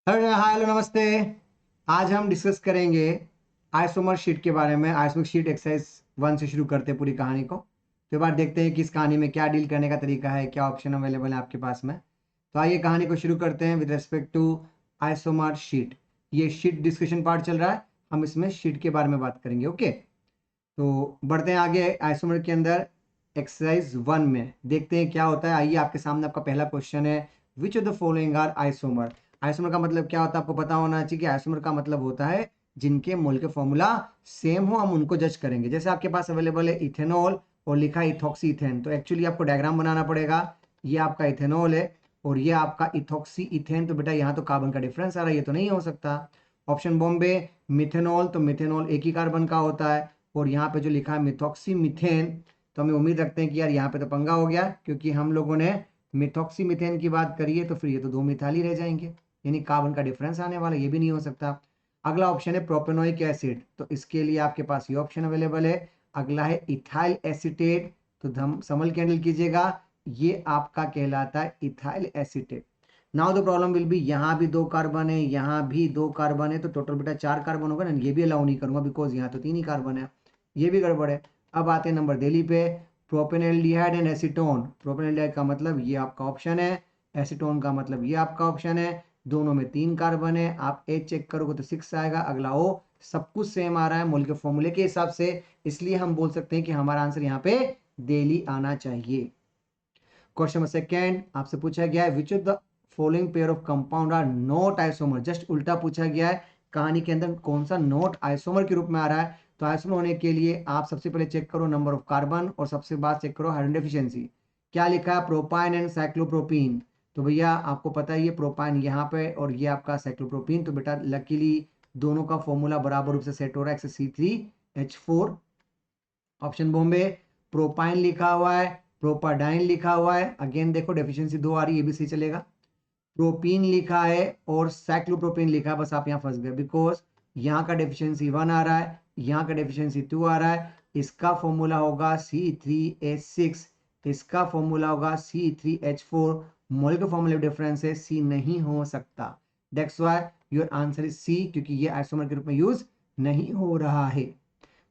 Hello नमस्ते। आज हम डिस्कस करेंगे आइसोमर शीट के बारे में। आइसोमर शीट एक्सरसाइज 1 से शुरू करते हैं पूरी कहानी को। तो एक बार देखते हैं कि इस कहानी में क्या डील करने का तरीका है, क्या ऑप्शन अवेलेबल है आपके पास में। तो आइए कहानी को शुरू करते हैं with respect to isomer sheet. ये शीट डिस्कशन पार्ट चल रहा है, हम इसमें शीट के बारे में बात करेंगे। ओके, तो बढ़ते हैं आगे। आइसोमर के अंदर एक्सरसाइज 1 में देखते हैं क्या होता है। आइए, आपके सामने आपका पहला क्वेश्चन है, which of the following are isomer. Isomer का मतलब क्या होता है आपको पता होना चाहिए कि आइसोमर का मतलब होता है जिनके मोल के फॉर्मूला सेम हो, हम उनको जज करेंगे। जैसे आपके पास अवेलेबल है इथेनॉल और लिखा है इथॉक्सी इथेन, तो एक्चुअली आपको डायग्राम बनाना पड़ेगा। ये आपका इथेनॉल है और ये आपका इथॉक्सी इथेन, तो बेटा यहाँ तो कार्बन का डिफरेंस आ रहा है, ये तो नहीं हो सकता। ऑप्शन बॉम्बे मिथेनॉल, तो मिथेनॉल एक ही कार्बन का होता है। और यहाँ पे जो लिखा है मिथॉक्सी मिथेन, तो हमें उम्मीद रखते हैं कि यार यहाँ पे तो पंगा हो गया, क्योंकि हम लोगों ने मिथॉक्सी मिथेन की बात करी है, तो फिर ये तो दो मिथाइल ही रह जाएंगे, यानी कार्बन का डिफरेंस आने वाला, ये भी नहीं हो सकता। अगला ऑप्शन है प्रोपेनोइक एसिड, तो इसके लिए आपके पास ये ऑप्शन अवेलेबल है। अगला है इथाइल एसीटेट, तो हम समझ के हैंडल कीजिएगा, ये आपका कहलाता है ethyl acetate. Now the problem will be, यहाँ भी दो कार्बन है, यहाँ भी दो कार्बन है, तो टोटल बेटा 4 कार्बन होगा ना, ये भी अलाउ नहीं करूंगा बिकॉज यहाँ तो 3 ही कार्बन है, ये भी गड़बड़ है। अब आते हैं नंबर दिल्ली पे, प्रोपेनल्डिहाइड एंड एसीटोन। प्रोपेनल्डिहाइड का मतलब ये आपका ऑप्शन है, एसीटोन का मतलब ये आपका ऑप्शन है। दोनों में 3 कार्बन है, आप एच चेक करोगे तो 6 आएगा, अगला ओ, सब कुछ सेम आ रहा है मोल के फॉर्मूले के हिसाब से, इसलिए हम बोल सकते हैं कि हमारा आंसर यहाँ पे दिल्ली आना चाहिए। क्वेश्चन नंबर सेकेंड आपसे पूछा गया है, which of the following pair of compound are not isomer. Just उल्टा पूछा गया है, कहानी के अंदर कौन सा नॉट आइसोमर के रूप में आ रहा है। तो आइसोमर होने के लिए आप सबसे पहले चेक करो नंबर ऑफ कार्बन, और सबसे बाद चेक करो हाइड्रोजन एफिशिएंसी। क्या लिखा है, प्रोपाइन एंड साइक्लोप्रोपीन, तो भैया आपको पता है ये प्रोपाइन यहाँ पे और ये आपका साइक्लोप्रोपीन, तो बेटा लकीली दोनों का फॉर्मूला बराबर रूप से सेट हो रहा है, C3H4। ऑप्शन बॉम्बे प्रोपाइन लिखा हुआ है, प्रोपाडाइन लिखा हुआ है, अगेन देखो डेफिशिएंसी 2 आ रही है, ये भी सही चलेगा। प्रोपीन लिखा है और साइक्लोप्रोपीन लिखा है, बस आप यहाँ फंस गए बिकॉज यहाँ का डेफिशिएंसी 1 आ रहा है, यहाँ का डेफिशिएंसी 2 आ रहा है। इसका फॉर्मूला होगा C3H6, इसका फॉर्मूला होगा C3H4, मोल के फॉर्मूले डिफरेंस है, सी नहीं हो सकता। That's why your answer is C, क्योंकि ये आइसोमर के रूप में यूज नहीं हो रहा है।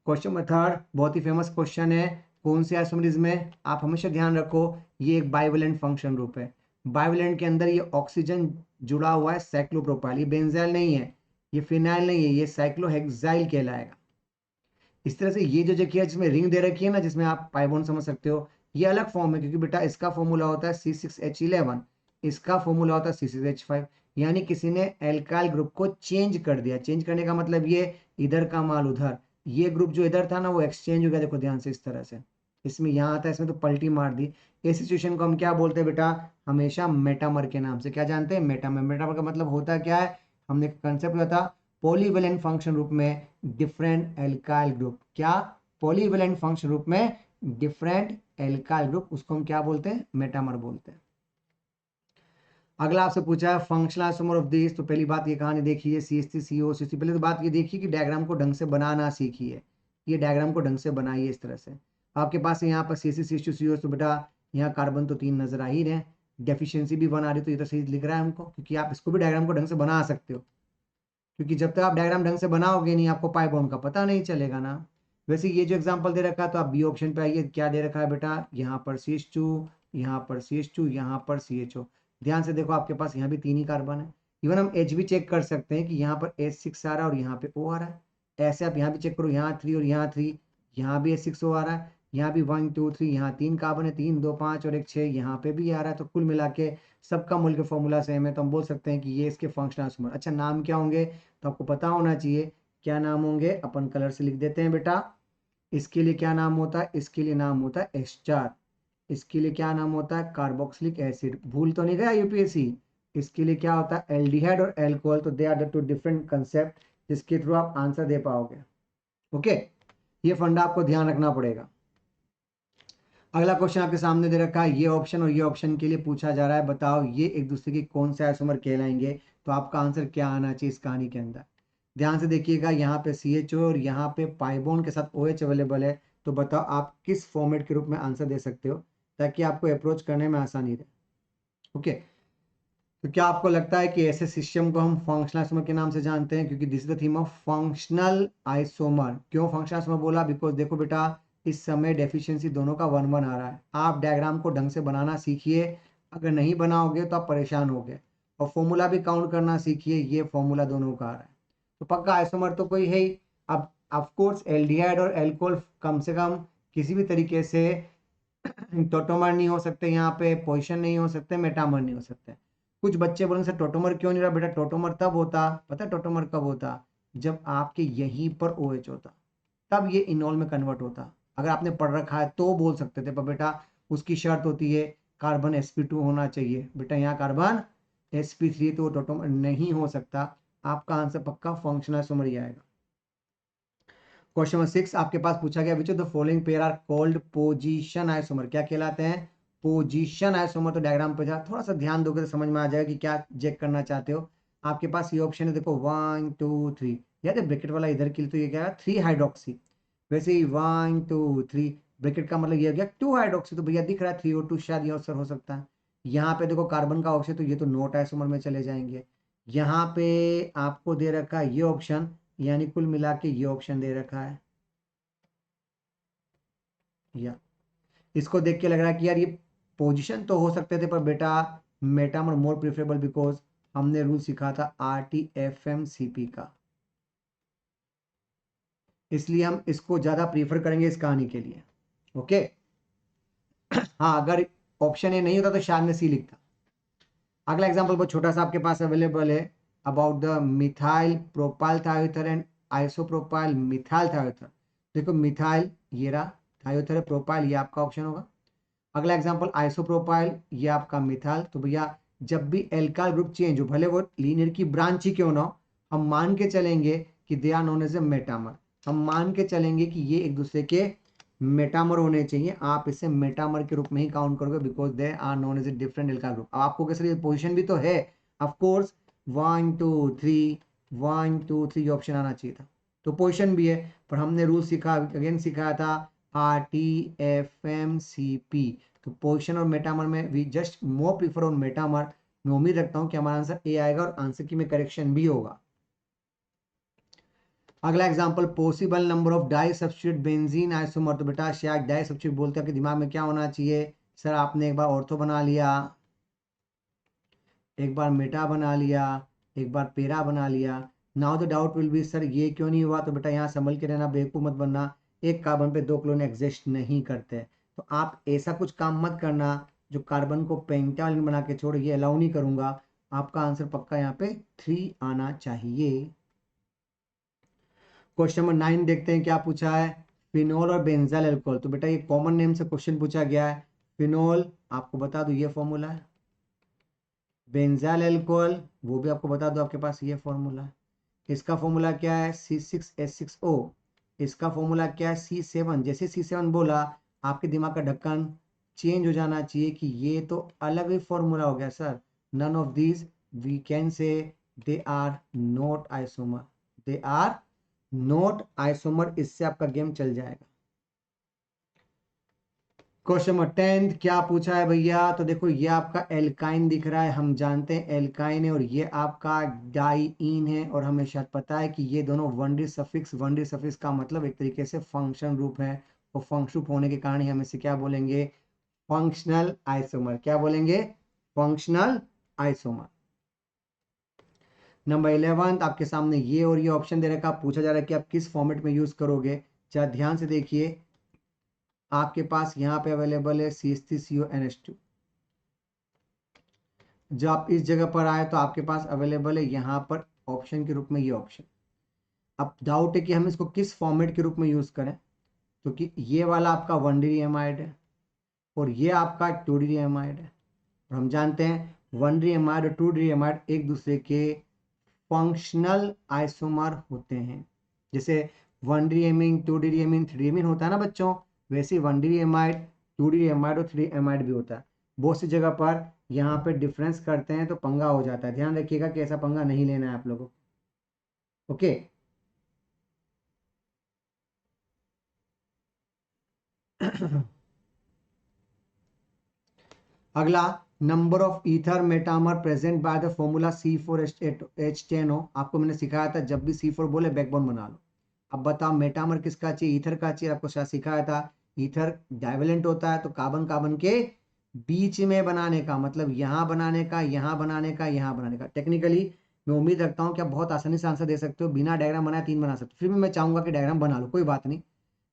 क्वेश्चन नंबर थर्ड बहुत ही फेमस क्वेश्चन है, कौन से आइसोमरिज्म में, आप हमेशा ध्यान रखो ये एक बाइवेलेंट फंक्शन ग्रुप है। बाइवेलेंट के अंदर ये ऑक्सीजन जुड़ा हुआ है साइक्लोप्रोपाइल, ये बेंजाइल नहीं है, ये फिनाइल नहीं है, ये साइक्लोहेक्साइल कहलाएगा। इस तरह से ये जो जगह है जिसमें रिंग दे रखी है ना, जिसमें आप पाई बॉन्ड समझ सकते हो, ये अलग फॉर्म है, क्योंकि बेटा इसका फॉर्मूला होता है C6H11, इसका फॉर्मूला होता है C6H5, यानी किसी ने एल्काइल ग्रुप को चेंज कर दिया। चेंज करने का मतलब ये इधर का माल उधर, ये ग्रुप जो इधर था ना वो एक्सचेंज हो गया, देखो ध्यान से इस तरह से, इसमें यहाँ आता है, इसमें तो पलटी मार दी। इस सिचुएशन को हम क्या बोलते हैं बेटा, हमेशा मेटामर के नाम से। क्या जानते हैं, मेटामर। मेटामर का मतलब होता क्या है, हमने कंसेप्ट किया था पॉलीवेलेंट फंक्शन रूप में डिफरेंट एल्काइल ग्रुप। क्या, पॉलीवेलेंट फंक्शन रूप में डिफरेंट एल्काइल ग्रुप, उसको हम क्या बोलते हैं, मेटामर बोलते हैं। अगला आपसे पूछा है फंक्शनल आइसोमर ऑफ दिस, तो पहली बात ये कहानी देखिए, CH3CO, पहले तो बात ये देखिए कि डायग्राम को ढंग से बनाना सीखिए, ये डायग्राम को ढंग से बनाइए इस तरह से। आपके पास यहाँ पर CH3CO, तो बेटा यहाँ कार्बन तो 3 नजर आ ही रहे, डेफिशिएंसी भी 1 आ रही, तो ये तो सही लिख रहा है हमको, क्योंकि आप इसको भी डायग्राम को ढंग से बना सकते हो, क्योंकि जब तक आप डायग्राम ढंग से बनाओगे नहीं, आपको पाई बॉन्ड का पता नहीं चलेगा ना। वैसे ये जो एग्जांपल दे रखा है, तो आप बी ऑप्शन पे आइए, क्या दे रखा है बेटा, यहाँ पर CH2, यहाँ पर CH2, यहाँ पर CHO। ध्यान से देखो, आपके पास यहाँ भी 3 ही कार्बन है। इवन हम H भी चेक कर सकते हैं कि यहाँ पर H6 आ रहा है और यहाँ पे O आ रहा है। ऐसे आप यहाँ भी चेक करो, यहाँ 3 और यहाँ 3, यहाँ भी H6O आ रहा है, यहाँ भी 1 2 3, यहाँ 3 कार्बन है, 3 2 5 और 1 6, यहाँ पे भी आ रहा है। तो कुल मिला के सबका मूल के फॉर्मूला सेम है, तो हम बोल सकते हैं कि ये इसके फंक्शनल आइसोमर। अच्छा, नाम क्या होंगे, तो आपको पता होना चाहिए क्या नाम होंगे, अपन कलर से लिख देते हैं बेटा। इसके लिए क्या नाम होता है, इसके लिए नाम होता है एस्टर, इसके लिए क्या नाम होता है कार्बोक्सिलिक एसिड, भूल तो नहीं गया यूपीएससी। इसके लिए क्या होता है एल्डिहाइड और एल्कोहल, तो they are the two different concept जिसके थ्रू आप आंसर दे पाओगे। ओके, ये फंडा आपको ध्यान रखना पड़ेगा। अगला क्वेश्चन आपके सामने दे रखा है, ये ऑप्शन और ये ऑप्शन के लिए पूछा जा रहा है, बताओ ये एक दूसरे के कौन से आइसोमर कहलाएंगे। तो आपका आंसर क्या आना चाहिए इस कहानी के अंदर, ध्यान से देखिएगा, यहाँ पे CHO और यहाँ पे पाइबोन के साथ OH अवेलेबल है, तो बताओ आप किस फॉर्मेट के रूप में आंसर दे सकते हो, ताकि आपको अप्रोच करने में आसानी रहे। ओके, तो क्या आपको लगता है कि ऐसे सिस्टम को हम फंक्शनल आइसोमर के नाम से जानते हैं? क्योंकि this is the theme of functional isomer. क्यों फंक्शनल आइसोमर बोला? बिकॉज देखो बेटा, इस समय डेफिशिएंसी दोनों का 1 1 आ रहा है। आप डायग्राम को ढंग से बनाना सीखिए, अगर नहीं बनाओगे तो आप परेशान होगे। और फॉर्मूला भी काउंट करना सीखिए, ये फॉर्मूला दोनों का आ रहा है तो पक्का आइसोमर तो कोई है ही। अब ऑफकोर्स एल्डिहाइड और एल्कोहल कम से कम किसी भी तरीके से टोटोमर नहीं हो सकते, यहाँ पे पोजीशन नहीं हो सकते, मेटामर नहीं हो सकते। कुछ बच्चे बोलेंगे सर टोटोमर क्यों नहीं रहा? बेटा टोटोमर तब होता, पता है टोटोमर कब होता? जब आपके यहीं पर OH होता, तब ये इनॉल में कन्वर्ट होता। अगर आपने पढ़ रखा है तो बोल सकते थे, पर बेटा उसकी शर्त होती है कार्बन sp2 होना चाहिए। बेटा यहाँ कार्बन sp3 तो टोटोमर नहीं हो सकता। आपका आंसर पक्का फंक्शनल आइसोमर ही आएगा। क्वेश्चन नंबर 6 आपके पास पूछा गया, which of the following pair are called position isomer? क्या कहलाते हैं? Position isomer. तो डायग्राम पे जा थोड़ा सा ध्यान दोगे तो समझ में आ जाएगा कि क्या चेक करना चाहते हो। आपके पास ये ऑप्शन है, देखो 1 2 3, याद है ब्रैकेट वाला इधर के लिए तो ये क्या है 3 हाइड्रोक्सी। वैसे ही 1 2 3 ब्रैकेट का मतलब ये हो गया 2 हाइड्रोक्सी। तो भैया दिख रहा है 3 और 2 शायद ये आंसर हो सकता है। यहाँ पे देखो कार्बन का ऑप्शन, तो ये तो नोट आइसोमर में चले जाएंगे। यहाँ पे आपको दे रखा है ये ऑप्शन, यानी कुल मिला के ये ऑप्शन दे रखा है। या इसको देख के लग रहा है कि यार ये पोजीशन तो हो सकते थे, पर बेटा मेटामर मोर प्रिफरेबल, बिकॉज हमने रूल सीखा था RTFM-CP का, इसलिए हम इसको ज्यादा प्रीफर करेंगे इस कहानी के लिए। ओके। हाँ, अगर ऑप्शन ए नहीं होता तो शायद मैं सी लिखता। अगला एग्जांपल बहुत छोटा सा आपके पास अवेलेबल है, about the methyl propyl thioether and isopropyl methyl thioether. देखो मिथाइल ये रहा, थायोथर प्रोपाइल ये आपका ऑप्शन होगा। अगला एग्जांपल आइसोप्रोपाइल, ये आपका मिथाइल। तो भैया जब भी एल्काइल ग्रुप चेंज हो, भले वो लीनियर की ब्रांच ही क्यों ना हो, हम मान के चलेंगे कि they are known as a metamer. हम मान के चलेंगे कि ये एक दूसरे के मेटामर होने चाहिए। आप इसे मेटामर के रूप में ही काउंट करोगे, because they are known as a different alkyl group. अब आपको कैसे पोजिशन भी तो है, ऑफकोर्स 1 2 3 1 2 3 ऑप्शन आना चाहिए था, तो पोजिशन भी है। पर हमने रूल सीखा, अगेन सिखाया था RTFM-CP। तो पोजिशन और मेटामर में we just more prefer on metamer. मैं उम्मीद रखता हूं कि हमारा आंसर ए आएगा और आंसर की में करेक्शन भी होगा। अगला example, possible number of di substitute benzene isomer. तो बेटा शायद डाई सब्स्टिट्यूट बोलते हैं, आपके दिमाग में क्या होना चाहिए? सर आपने एक बार ऑर्थो बना लिया, एक बार मेटा बना लिया, एक बार पेरा बना लिया। Now the doubt will be sir ये क्यों नहीं हुआ? तो बेटा यहाँ संभल के रहना, बेवकूफ मत बनना। एक कार्बन पे 2 क्लोरीन एग्जिस्ट नहीं करते, तो आप ऐसा कुछ काम मत करना जो कार्बन को पेंटावैलेंट बना के छोड़, ये अलाउ नहीं करूंगा। आपका आंसर पक्का यहाँ पे 3 आना चाहिए। क्वेश्चन नंबर 9 देखते हैं क्या पूछा है, फिनोल और बेंजाइल अल्कोहल। तो बेटा ये कॉमन नेम से क्वेश्चन पूछा गया है। फिनोल आपको बता दूं ये फॉर्मूला है, बेंजाइल अल्कोहल वो भी आपको बता दो, आपके पास ये फॉर्मूला है। इसका फॉर्मूला क्या है? C6H6O। इसका फॉर्मूला क्या है? C7। जैसे C7 बोला, आपके दिमाग का ढक्कन चेंज हो जाना चाहिए कि ये तो अलग ही फॉर्मूला हो गया sir. None of these we can say they are not isomer, they are not isomer. इससे आपका गेम चल जाएगा। क्वेश्चन नंबर 10 क्या पूछा है भैया? तो देखो ये आपका एल्काइन दिख रहा है, हम जानते हैं एल्काइन है, और ये आपका डाइईन है। और हमें शायद पता है कि ये दोनों वनडी सफिक्स, वनडी सफिक्स का मतलब एक तरीके से फंक्शन रूप है, और फंक्शन रूप होने के कारण ही हम इसे क्या बोलेंगे? Functional isomer. क्या बोलेंगे? Functional isomer. नंबर 11 आपके सामने ये और ये ऑप्शन दे रखा, पूछा जा रहा है कि आप किस फॉर्मेट में यूज करोगे। जरा ध्यान से देखिए, आपके पास यहाँ पे अवेलेबल है CH3CONH2। जब आप इस जगह पर आए तो आपके पास अवेलेबल है यहाँ पर ऑप्शन के रूप में ये ऑप्शन। अब डाउट है कि हम इसको किस फॉर्मेट के रूप में यूज करें, क्योंकि ये वाला आपका 1D एमाइड है और ये आपका 2D एमाइड है। और हम जानते हैं 1D एमाइड और 2D एमाइड एक दूसरे के फंक्शनल आइसोमर होते हैं। जैसे 1D amine, 2D amine, 3D amine होता है ना बच्चों, वैसे 1D एमाइड, 2D एमाइड और 3D एमाइड भी होता है। बहुत सी जगह पर यहाँ पे डिफरेंस करते हैं तो पंगा हो जाता है, ध्यान रखिएगा कि ऐसा पंगा नहीं लेना है आप लोगों को। ओके। अगला number of ether metamer present by the formula C4H10O। आपको मैंने सिखाया था जब भी C4 बोले बैकबोन बना लो। अब बताओ मेटामर किसका चाहिए, ईथर का चाहिए। आपको शायद सिखाया था ईथर डाइवेलेंट होता है तो कार्बन कार्बन के बीच में बनाने का, मतलब यहाँ बनाने का, यहाँ बनाने का, यहाँ बनाने का। टेक्निकली मैं उम्मीद रखता हूँ कि आप बहुत आसानी से आंसर दे सकते हो, बिना डायग्राम बनाए 3 बना सकते हो। फिर भी मैं चाहूंगा कि डायग्राम बना लो, कोई बात नहीं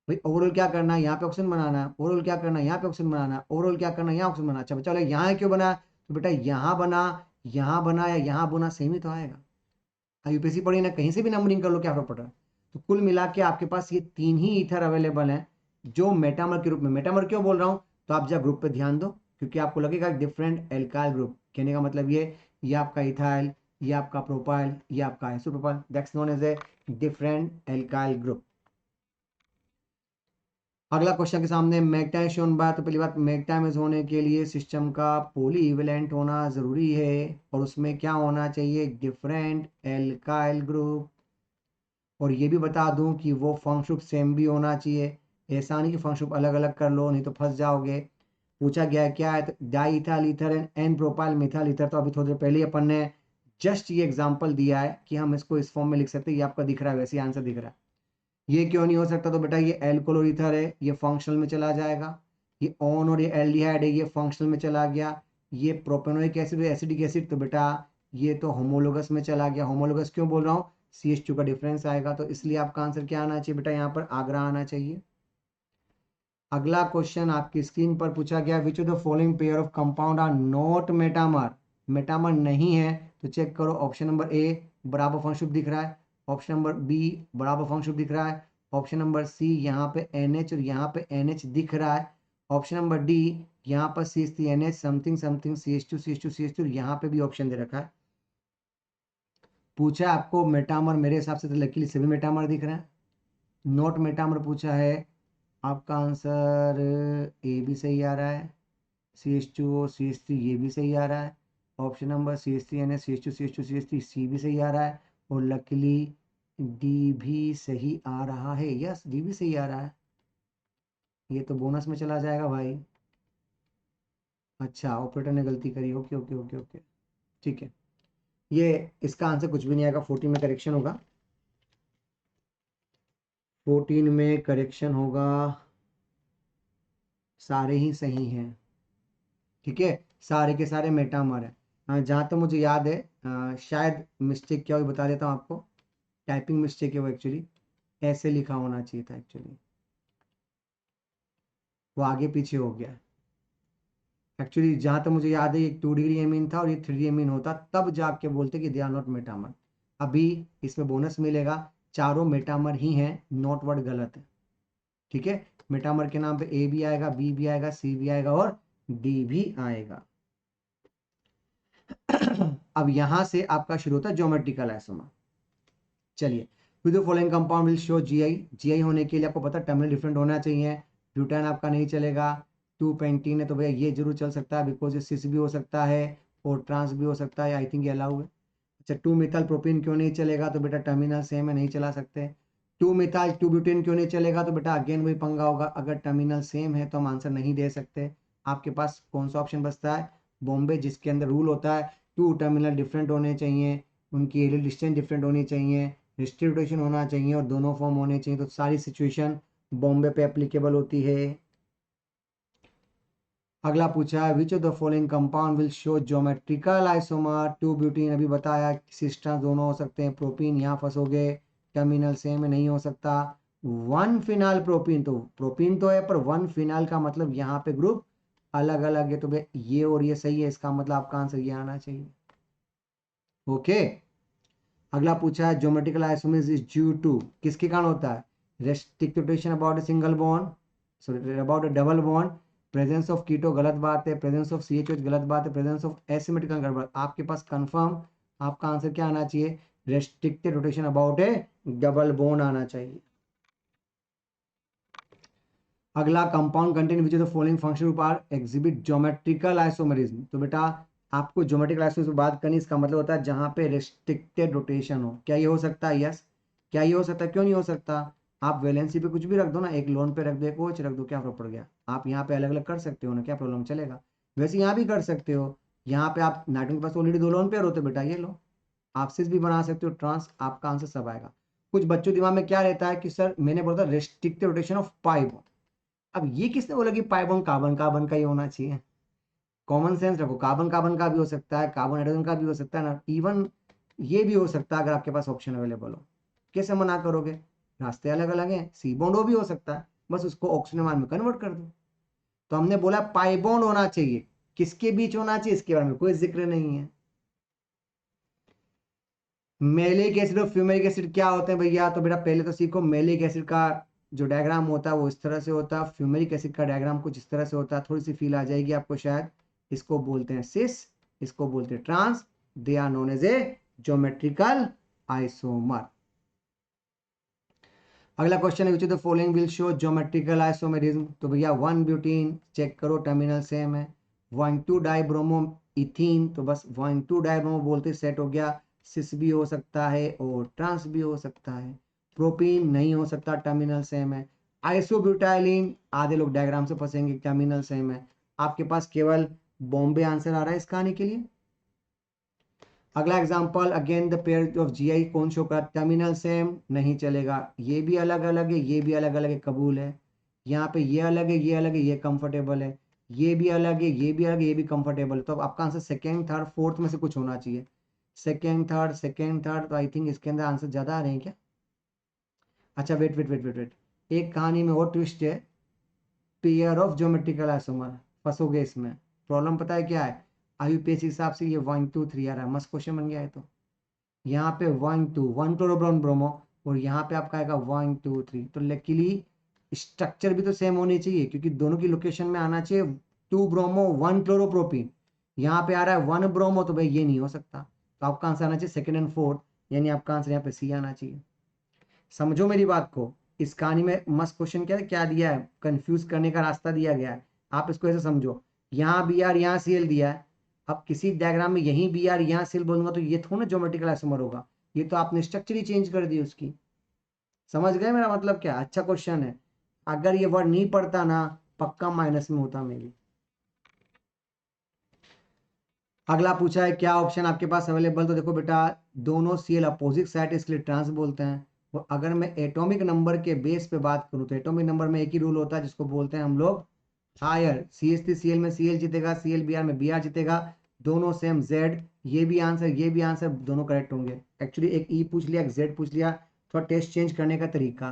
भाई। ओवरऑल क्या करना है, यहाँ पे ऑप्शन बनाना है। ओवरऑल क्या करना है, यहाँ पे ऑप्शन बनाना है। ओवरऑल क्या करना है, यहाँ ऑप्शन बनाना। अच्छा चलो यहाँ क्यों बना, तो बेटा यहाँ बना, यहाँ बना या यहाँ बना सेम ही तो आएगा। यूपीएससी पढ़ी ना, कहीं से भी नंबरिंग कर लो, क्या फर्क पड़ रहा है। तो कुल मिला के आपके पास ये 3 ही ईथर अवेलेबल हैं जो मेटामर के रूप में। मेटामर क्यों बोल रहा हूँ, तो आप जब ग्रुप पे ध्यान दो, क्योंकि आपको लगेगा डिफरेंट एल्काइल ग्रुप। कहने का मतलब ये आपका इथाइल, ये आपका प्रोपाइल, ये आपका isopropyl, that's known as a different alkyl group. अगला क्वेश्चन के सामने मैग्नेटाइज शोन बात, तो पहली बात मैग्नेटाइज होने के लिए सिस्टम का पॉलीइवेलेंट होना जरूरी है, और उसमें क्या होना चाहिए, डिफरेंट एल्काइल ग्रुप। और ये भी बता दूं कि वो फंक्शन सेम भी होना चाहिए, ऐसा नहीं कि फंक्शन अलग अलग कर लो, नहीं तो फंस जाओगे। पूछा गया क्या है, तो di ethyl ether and n propyl methyl ether. तो अभी थोड़ी देर पहले अपन ने जस्ट ये एग्जांपल दिया है कि हम इसको इस फॉर्म में लिख सकते हैं। ये आपका दिख रहा है, वैसे आंसर दिख रहा है। ये क्यों नहीं हो सकता, तो बेटा ये एल्कोहल और ईथर है, ये फंक्शनल में चला जाएगा। ये ऑन और ये एल्डिहाइड है, ये फंक्शनल में चला गया। ये प्रोपेनोइक एसिड और एसिडिक एसिड, तो बेटा ये तो होमोलोगस में चला गया। होमोलोगस क्यों बोल रहा हूँ, CH2 का डिफरेंस आएगा, तो इसलिए आपका आंसर क्या आना चाहिए बेटा, यहाँ पर आगरा आना चाहिए। अगला क्वेश्चन आपकी स्क्रीन पर पूछा गया, which of the following pair of compound are not metamer. Metamer नहीं है तो चेक करो। ऑप्शन नंबर ए बराबर फंक्शन दिख रहा है, ऑप्शन नंबर बी बराबर फंक्शन दिख रहा है, ऑप्शन नंबर सी यहाँ पे NH और यहाँ पे NH दिख रहा है, ऑप्शन नंबर डी यहाँ पर CH3NH something something CH2 CH2 CH2, यहाँ पे भी ऑप्शन दे रखा है। पूछा है आपको मेटामर, मेरे हिसाब से तो लकीली सभी मेटामर दिख रहे हैं। नॉट मेटामर पूछा है, आपका आंसर ए भी सही आ रहा है, CH2 CH3 ये भी सही आ रहा है, option number CH3NH CH2 CH2 CH3 सी भी सही आ रहा है, और लकीली डी भी सही आ रहा है। यस डी भी सही आ रहा है, ये तो बोनस में चला जाएगा भाई। अच्छा ऑपरेटर ने गलती करी, ओके ओके ओके ओके, ठीक है। ये इसका आंसर कुछ भी नहीं आएगा, 14 में करेक्शन होगा, 14 में करेक्शन होगा, सारे ही सही हैं। ठीक है, सारे के सारे मेटामर है। जहाँ तक मुझे याद है, शायद मिस्टेक क्या हुई बता देता हूँ आपको। टाइपिंग मिस्टेक है वो, एक्चुअली ऐसे लिखा होना चाहिए था, एक्चुअली वो आगे पीछे हो गया। एक्चुअली जहाँ तक मुझे याद है ये 2 डिग्री एमीन था और ये 3 एमीन होता, तब जाके बोलते कि दे आर नॉट मेटामर। अभी इसमें बोनस मिलेगा, चारों मेटामर ही हैं, नॉट वर्ड गलत है। ठीक है, मेटामर के नाम पे ए भी आएगा, बी भी आएगा, सी भी आएगा और डी भी आएगा। अब यहां से आपका शुरू होता है ज्योमेट्रिकल आइसोमर। चलिए, with the following compound will show GI होने के लिए आपको पता टर्मिनल डिफरेंट होना चाहिए। ब्यूटान आपका नहीं चलेगा, 2 पेंटीन है तो भैया ये जरूर चल सकता है, बिकॉज ये सिस भी हो सकता है और ट्रांस भी हो सकता है, आई थिंक ये अलाउ है। अच्छा 2 मिथाइल प्रोपीन क्यों नहीं चलेगा, तो बेटा टर्मिनल सेम है, नहीं चला सकते। 2 मिथाइल 2 ब्यूटेन क्यों नहीं चलेगा, तो बेटा अगेन वही पंगा होगा, अगर टर्मिनल सेम है तो हम आंसर नहीं दे सकते। आपके पास कौन सा ऑप्शन बचता है, बॉम्बे, जिसके अंदर रूल होता है 2 टर्मिनल डिफरेंट होने चाहिए, उनकी एरियल डिस्टेंस डिफरेंट होनी चाहिए, डिस्ट्रीब्यूशन होना चाहिए और दोनों फॉर्म होने चाहिए। तो सारी सिचुएशन बॉम्बे पे एप्लीकेबल होती है। अगला पूछा है, which of the following compound will show geometrical isomer to butene. अभी बताया सिस्टर्स दोनों हो सकते हैं, प्रोपीन यहाँ फंसोगे, टर्मिनल सेम में नहीं हो सकता। 1 फिनाइल प्रोपीन, तो प्रोपीन तो है पर 1 फिनाइल का मतलब यहाँ पे ग्रुप अलग अलग है, तो भाई ये और ये सही है, इसका मतलब आपका आंसर ये आना चाहिए। ओके, अगला पूछा है, geometrical isomer is due to, किसके कारण होता है, restrictive rotation about a single bond, sorry about a double bond, presence of keto गलत बात है, प्रेजेंस ऑफ CH गलत बात है, प्रेजेंस ऑफ एसिमेट्रिकल गलत बात। आपके पास कंफर्म आपका आंसर क्या आना चाहिए, restricted rotation about a double bond आना चाहिए। अगला, compound contain which of the following function group are exhibit geometrical isomerism. तो बेटा आपको ज्योमेट्रिकल आइसोमरिज्म की बात करनी, इसका मतलब होता है जहां पे रेस्ट्रिक्टेड रोटेशन हो। क्या ये हो सकता है, यस। क्या ये हो सकता है, क्यों नहीं हो सकता। आप वैलेंसी पे कुछ भी रख दो ना, एक लोन पे रख दो, एक OH रख दो, क्या फर्क पड़ गया। आप यहाँ पे अलग अलग कर सकते हो ना, क्या प्रॉब्लम, चलेगा। वैसे यहाँ भी कर सकते हो, यहाँ पे आप नाइट्रोजन के पास ऑलरेडी 2 लोन पेयर होते बेटा, ये लो आप सिस भी बना सकते हो, ट्रांस, आपका आंसर सब आएगा। कुछ बच्चों दिमाग में क्या रहता है कि सर मैंने बोला था restrictive rotation of pi bond, अब ये किसने बोला कि पाई बॉन्ड कार्बन कार्बन का ही होना चाहिए? कॉमन सेंस रखो, कार्बन कार्बन का भी हो सकता है, कार्बन हाइड्रोजन का भी हो सकता है ना, इवन ये भी हो सकता है अगर आपके पास ऑप्शन अवेलेबल हो। कैसे मना करोगे? रास्ते अलग अलग हैं, सी बॉन्ड वो भी हो सकता है, बस उसको ऑक्सीजन में कन्वर्ट कर दो। तो हमने बोला पाई बॉन्ड होना चाहिए, किसके बीच होना चाहिए इसके बारे में कोई जिक्र नहीं है। मेलिक एसिड और फ्यूमेरिक एसिड क्या होते हैं भैया? तो बेटा पहले तो सीखो, मेलिक एसिड का जो डायग्राम होता है वो इस तरह से होता है, फ्यूमेरिक एसिड का डायग्राम कुछ इस तरह से होता है, थोड़ी सी फील आ जाएगी आपको शायद। इसको बोलते हैं सिस, इसको बोलते हैं trans, they are known as a geometrical isomer. अगला क्वेश्चन है which of the following will show geometrical isomerism? तो भैया 1 ब्यूटीन चेक करो, टर्मिनल सेम है। 1,2 डाइब्रोमो इथीन, तो बस 1,2 डाइब्रोमो बोलते सेट हो गया, सिस भी हो सकता है और ट्रांस भी हो सकता है। प्रोपीन नहीं हो सकता, टर्मिनल सेम है। आइसोब्यूटाइलिन, आधे लोग डायग्राम से फंसेंगे, टर्मिनल सेम है। आपके पास केवल बॉम्बे आंसर आ रहा है इस कहानी के लिए। अगला example, again the pair of GI कौन शो कर, टर्मिनल सेम नहीं चलेगा, ये भी अलग अलग है, ये भी अलग अलग है, कबूल है। यहाँ पे ये अलग है, ये अलग है, ये कंफर्टेबल है, ये भी अलग है, ये भी अलग है, ये भी कंफर्टेबल है। तो अब आपका आंसर सेकेंड थर्ड फोर्थ में से कुछ होना चाहिए। सेकेंड थर्ड, तो आई थिंक इसके अंदर आंसर ज्यादा आ रहे हैं क्या? अच्छा wait wait wait wait wait, एक कहानी में और ट्विस्ट है, पेयर ऑफ ज्योमेट्रिकल आइसोमर, फंसोगे इसमें। प्रॉब्लम पता है क्या है? आईयूपीएस के हिसाब से ये 1 2 3 आ रहा है, मस्त क्वेश्चन बन गया है। तो यहाँ पे 1 क्लोरोब्रोम ब्रोमो, और यहाँ पे आपका आएगा 1 2 3। तो लकीली स्ट्रक्चर भी तो सेम होनी चाहिए, क्योंकि दोनों की लोकेशन में आना चाहिए 2 ब्रोमो 1 क्लोरोप्रोपीन। यहाँ पे आ रहा है 1 ब्रोमो, तो भाई ये नहीं हो सकता। तो आपका आंसर आना चाहिए सेकेंड एंड फोर्थ, यानी आपका आंसर यहाँ पे सी आना चाहिए। समझो मेरी बात को, इस कहानी में मस्त क्वेश्चन क्या दिया है, कंफ्यूज करने का रास्ता दिया गया है। आप इसको ऐसे समझो, यहाँ बी आर यहाँ सी एल दिया है, अब किसी डायग्राम में यहीं बी आर यहाँ सी एल बोलूंगा तो ये थोड़ा ना ज्योमेट्रिकल आइसोमर होगा, ये तो आपने स्ट्रक्चर ही चेंज कर दी उसकी। समझ गए मेरा मतलब क्या? अच्छा क्वेश्चन है, अगर ये वर्ड नहीं पढ़ता ना पक्का माइनस में होता मेरी। अगला पूछा है क्या ऑप्शन आपके पास अवेलेबल? तो देखो बेटा, दोनों सीएल अपोजिट साइड इसके लिए ट्रांस बोलते हैं। और अगर मैं एटॉमिक नंबर के बेस पे बात करूं तो एटॉमिक नंबर में एक ही रूल होता है जिसको बोलते हैं हम लोग हायर। CH3Cl में Cl जीतेगा, ClBr में Br जीतेगा, दोनों सेम Z। ये भी आंसर, ये भी आंसर, दोनों करेक्ट होंगे। एक्चुअली एक E पूछ लिया, एक Z पूछ लिया, थोड़ा टेस्ट चेंज करने का तरीका।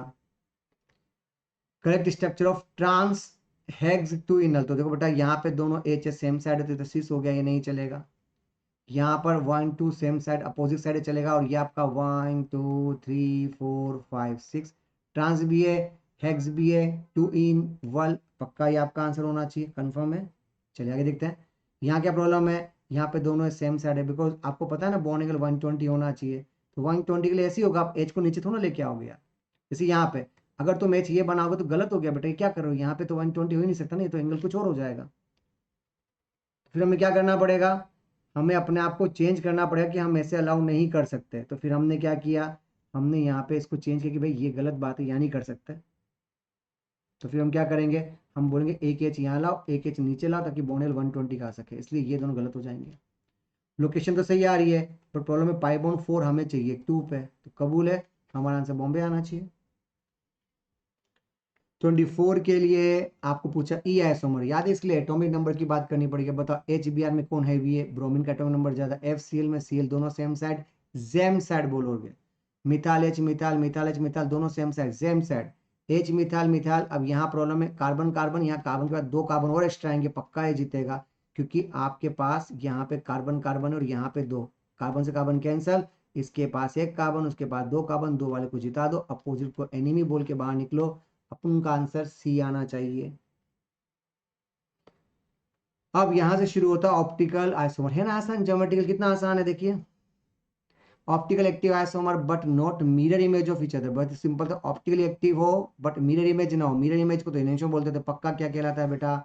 Correct structure of trans hex two enal, तो देखो बेटा यहाँ पे दोनों H सेम साइड होते तो सिस हो गया, ये नहीं चलेगा। यहाँ पर 1 2 सेम साइड अपोजिट साइड चलेगा, और ये आपका 1 2 3 4 5 6 ट्रांस भी है, हेक्स भी है, 2 इन 1, पक्का ये आपका आंसर होना चाहिए, कंफर्म है। चलिए आगे देखते हैं, यहाँ क्या प्रॉब्लम है? यहाँ पे दोनों सेम साइड है, बिकॉज आपको पता है ना बॉन्ड एंगल 120 होना चाहिए, तो 120 के लिए ऐसे ही होगा, आप एच को नीचे थोड़ा लेके आओगे यार। जैसे यहाँ पे अगर तुम एच ये बनाओगे तो गलत हो गया बेटा, ये क्या कर रहे हो? यहाँ पे तो 120 हो ही नहीं सकता, नहीं तो एंगल कुछ और हो जाएगा। फिर हमें क्या करना पड़ेगा? हमें अपने आप को चेंज करना पड़ेगा कि हम ऐसे अलाउ नहीं कर सकते। तो फिर हमने क्या किया, हमने यहाँ पे इसको चेंज किया कि भाई ये गलत बात है, यहाँ नहीं कर सकते। तो फिर हम क्या करेंगे, हम बोलेंगे एक एच यहाँ लाओ, एक एच नीचे लाओ, ताकि बॉन्ड 120 का आ सके, इसलिए ये दोनों गलत हो जाएंगे। लोकेशन तो सही आ रही है, पर प्रॉब्लम है पाई बॉन्ड 4 हमें चाहिए 2 पे, तो कबूल है, हमारा आंसर बॉम्बे आना चाहिए। 24 के लिए आपको पूछा ई आइसोमर, याद है, इसलिए एटॉमिक नंबर की बात करनी पड़ेगी। बताओ एच बी आर में कौन हैवी है? ब्रोमीन का एटॉमिक नंबर ज्यादा, एफ सी एल में सी एल दोनों सेम साइड, जेम साइड बोलोगे। Methyl H methyl, methyl H methyl, दोनों same side, gem side. H methyl methyl, अब यहाँ प्रॉब्लम है कार्बन कार्बन, यहाँ कार्बन के बाद 2 कार्बन और एक्स्ट्रा आएंगे, पक्का ये जीतेगा, क्योंकि आपके पास यहाँ पे कार्बन कार्बन और यहाँ पे 2 कार्बन से कार्बन कैंसल, इसके पास 1 कार्बन, उसके पास 2 कार्बन, 2 वाले को जिता दो, अपोजिट को एनिमी बोल के बाहर निकलो, अपन का आंसर सी आना चाहिए। अब यहां से शुरू होता है ऑप्टिकल आइसोमर, है ना आसान? ज्योमेट्रिकल कितना आसान है देखिए। Optical active isomer but not mirror image of each other, बहुत सिंपल था, ऑप्टिकली एक्टिव हो बट मिरर इमेज ना हो। मिरर इमेज को तो इनेंशियो बोलते थे, पक्का क्या कहलाता है बेटा?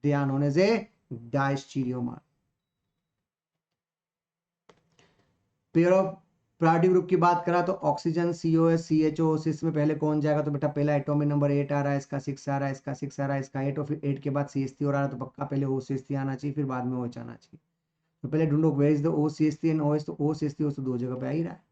They are known as a diastereomer. Pair of priority group की बात करा तो ऑक्सीजन COH CHO इसमें पहले कौन जाएगा, तो बेटा पहला एटॉमिक नंबर 8 आ रहा है, इसका 6 आ रहा है, इसका 6 आ रहा है, इसका 8, और फिर 8 के बाद CH3 हो रहा है, तो पक्का पहले OCH3 आना चाहिए, फिर बाद में OH आना चाहिए। तो पहले ढूंढो where is the OCH3 and OH, तो OCH3 तो दो जगह पे आ ही रहा है।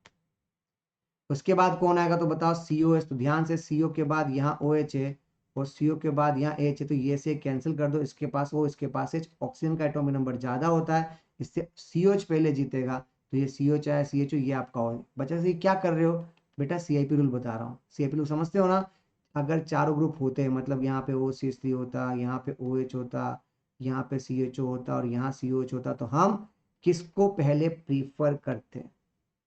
उसके बाद कौन आएगा तो बताओ COH, तो ध्यान से CO के बाद यहाँ OH है और CO के बाद यहाँ H है, तो ये से कैंसिल कर दो, इसके पास O इसके पास H, ऑक्सीजन का एटॉमिक नंबर ज्यादा होता है, इससे COH पहले जीतेगा, तो ये COH आया CHO, ये आपका हो बच्चा से क्या कर रहे हो बेटा, CIP रूल बता रहा हूँ। CIP रूल समझते हो ना, अगर चारों ग्रुप होते हैं, मतलब यहाँ पे OCH3 होता, यहाँ पे OH होता, यहाँ पे CHO होता और यहाँ COH होता, तो हम किसको पहले प्रीफर करते हैं।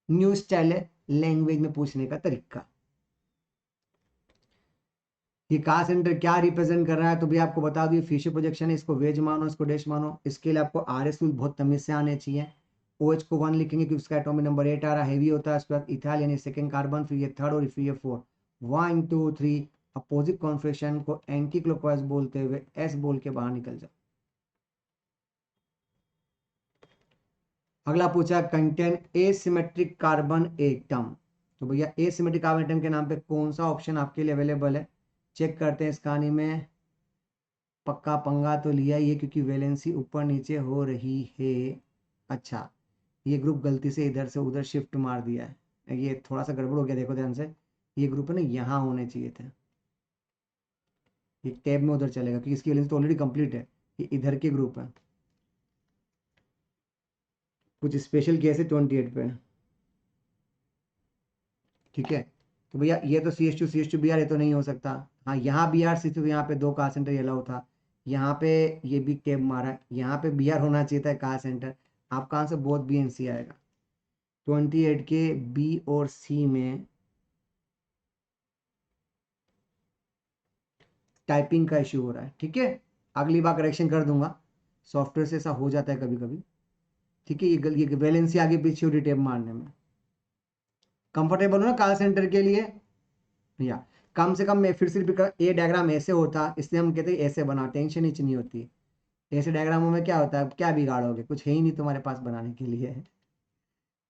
न्यू स्टाइल है लैंग्वेज में पूछने का तरीका। ये का सेंटर क्या रिप्रेजेंट कर रहा है, तो भी आपको बता दूं फिशर प्रोजेक्शन है, इसको वेज मानो, इसको डैश मानो। इसके लिए आपको RS रूल बहुत तमीज से आने चाहिए। OH को 1 लिखेंगे क्योंकि उसका एटॉमिक नंबर 8 आ रहा है, हैवी होता है। उसके बाद इथाइल यानी सेकंड कार्बन, फिर ये थर्ड और फिर ये फोर्थ, 1 2 3 अपोजिट कॉन्फिगरेशन को एंटी क्लॉकवाइज बोलते हुए S बोल के बाहर निकल जाओ। अगला पूछा कंटेन एसिमेट्रिक कार्बन एटम, तो भैया एसिमेट्रिक कार्बन एटम के नाम पे कौन सा ऑप्शन आपके लिए अवेलेबल है, चेक करते हैं इस कहानी में। पक्का पंगा तो लिया ही है क्योंकि वैलेंसी ऊपर नीचे हो रही है। अच्छा, ये ग्रुप गलती से इधर से उधर शिफ्ट मार दिया है, ये थोड़ा सा गड़बड़ हो गया, देखो ध्यान से। ये ग्रुप है ना यहाँ होने चाहिए थे, ये टैब में उधर चलेगा क्योंकि इसकी वैलेंसी तो ऑलरेडी कंप्लीट है, ये इधर के ग्रुप है। कुछ स्पेशल केस है 28 पे, ठीक है। तो भैया ये तो CH2 Br, ये तो नहीं हो सकता। हाँ यहाँ Br सी, तो यहाँ पे दो का सेंटर ये अलाउ था, यहाँ पे ये भी टैब मारा है, यहाँ पे Br होना चाहिए था का सेंटर। आपका आंसर बोथ बी एंड सी आएगा। 28 के बी और सी में टाइपिंग का इश्यू हो रहा है, ठीक है। अगली बार करेक्शन कर दूंगा, सॉफ्टवेयर से ऐसा हो जाता है कभी कभी, ठीक है। ये वैलेंसी आगे पीछे हो रही टैब मारने में। कंफर्टेबल हो ना कॉल सेंटर के लिए, या कम से कम मैं फिर से रिपीट कर, ए डायग्राम ऐसे होता, इसलिए हम कहते हैं ऐसे बना, टेंशन ही नहीं होती। ऐसे डायग्रामों में क्या होता है, क्या बिगाड़ोगे, कुछ है ही नहीं तुम्हारे पास बनाने के लिए।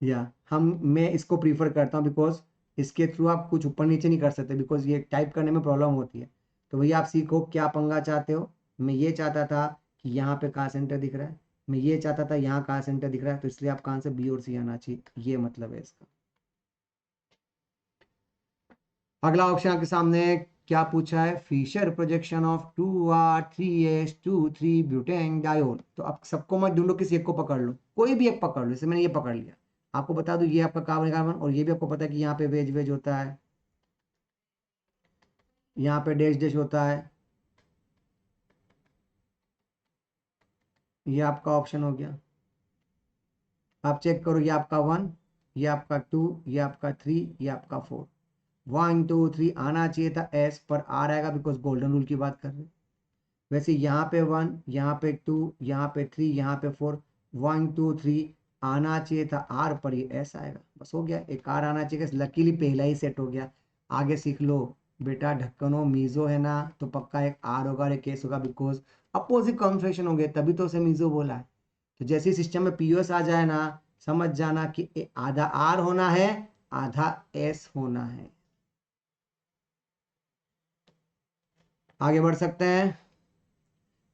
या मैं इसको प्रीफर करता हूँ बिकॉज इसके थ्रू आप कुछ ऊपर नीचे नहीं कर सकते, बिकॉज ये टाइप करने में प्रॉब्लम होती है। तो भैया आप सीखो क्या पंगा चाहते हो। मैं ये चाहता था कि यहाँ पे का सेंटर दिख रहा है, मैं ये चाहता था यहाँ का सेंटर दिख रहा है, तो इसलिए आपका आंसर बी और सी आना चाहिए, ये मतलब है इसका। अगला ऑप्शन आपके सामने क्या पूछा है, Fischer projection of 2R3S23 butane diol. तो अब सबको मत ढूंढो, किसी एक को पकड़ लो, कोई भी एक पकड़ लो, जैसे मैंने ये पकड़ लिया। आपको बता दूं ये आपका कार्बन कार्बन, और ये भी आपको पता है कि यहाँ पे वेज वेज होता है, यहाँ पे डैश डैश होता है। ये आपका ऑप्शन हो गया। आप चेक करो, ये आपका 1, ये आपका 2, ये आपका 3, ये आपका 4। 1 2 3 आना चाहिए था S पर, आ रहेगा बिकॉज गोल्डन रूल की बात कर रहे हैं। वैसे यहाँ पे 1, यहाँ पे 2, यहाँ पे 3, यहाँ पे 4, 1 2 3 आना चाहिए था R पर, ये S आएगा, बस हो गया। एक R आना चाहिए, लकीली पहला ही सेट हो गया। आगे सीख लो बेटा, ढक्कनो मीजो है ना, तो पक्का एक R होगा और एक S होगा, बिकॉज अपोजिट कॉन्फ़िगरेशन हो गए, तभी तो उसे मीजो बोला है। तो जैसे सिस्टम में POS आ जाए ना, समझ जाना कि आधा R होना है, आधा S होना है। आगे बढ़ सकते हैं।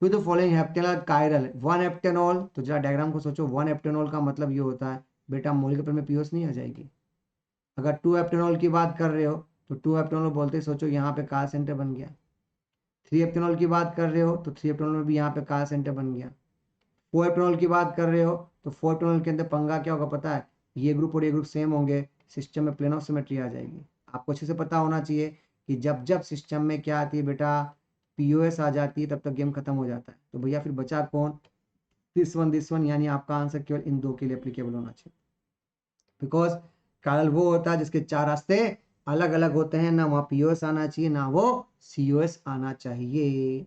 To the following heptanol chiral, 1 heptanol, तो जरा डायग्राम को सोचो। 1 हेप्टेनॉल का मतलब ये होता है बेटा मौलिक में पीओस नहीं आ जाएगी। अगर 2 हेप्टेनॉल की बात कर रहे हो तो 2 हेप्टेनॉल बोलते सोचो यहाँ पे का सेंटर बन गया। 3 हेप्टेनॉल की बात कर रहे हो तो 3 हेप्टेनॉल में भी यहाँ पे का सेंटर बन गया। 4 हेप्टेनॉल की बात कर रहे हो तो 4 हेप्टेनॉल के अंदर पंगा क्या होगा पता है, ये ग्रुप और ये ग्रुप सेम होंगे, सिस्टम में प्लेन ऑफ सिमेट्री आ जाएगी। आपको अच्छे से पता होना चाहिए कि जब जब सिस्टम में क्या आती है बेटा, POS आ जाती है, तब तक गेम खत्म हो जाता है। तो भैया फिर बचा कौन, दिस वन, यानी आपका आंसर केवल इन दो के लिए एप्लीकेबल होना चाहिए। बिकॉज कारण वो होता है जिसके चार रास्ते अलग अलग होते हैं, ना वहां POS आना चाहिए ना वो COS आना चाहिए।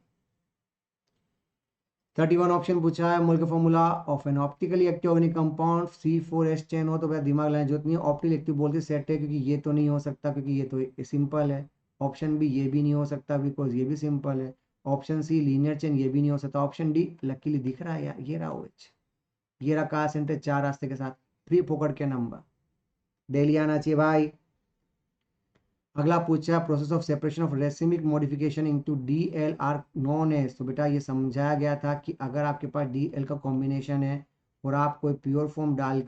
31 ऑप्शन पूछा है, मोल का formula of N optically active organic compound C4H chain हो, तो भैया दिमाग लगाने जरूरत नहीं है, ऑप्टिकल एक्टिव बोल के सेट है, क्योंकि ये तो नहीं हो सकता क्योंकि ये तो सिंपल है। ऑप्शन बी ये भी नहीं हो सकता बिकॉज ये भी सिंपल है। ऑप्शन सी लीनियर चेन, ये भी नहीं हो सकता। ऑप्शन डी लकीली दिख रहा है यार, ये रहा OH, ये रहा का सेंटर चार रास्ते के साथ, फ्री फोकट के नंबर। डेली आना चाहिए भाई। अगला पूछा process of separation of racemic modification into DL are known as. तो बेटा ये समझाया गया था कि अगर आपके पास डीएल का कॉम्बिनेशन है और आप कोई प्योर फॉर्म डाल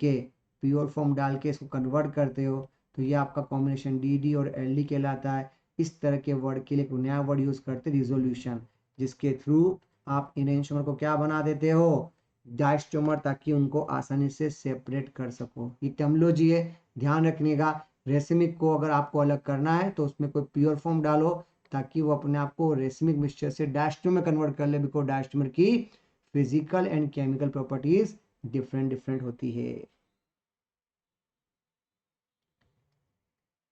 के इसको कन्वर्ट करते हो तो ये आपका कॉम्बिनेशन डी और एल कहलाता है। इस तरह के वर्ड के लिए एक नया वर्ड यूज करते रिजोल्यूशन, जिसके थ्रू आप इनएंशियोमर को क्या बना देते हो, डायस्टोमर, ताकि उनको आसानी से सेपरेट कर सको। ये टर्मिनोलॉजी है, ध्यान रखने का। रेसिमिक को अगर आपको अलग करना है तो उसमें कोई प्योर फॉर्म डालो ताकि वो अपने आप को रेसिमिक मिक्सचर से डायस्टोमर में कन्वर्ट कर ले, बिकॉज डायस्टोमर की physical and chemical properties different different होती है।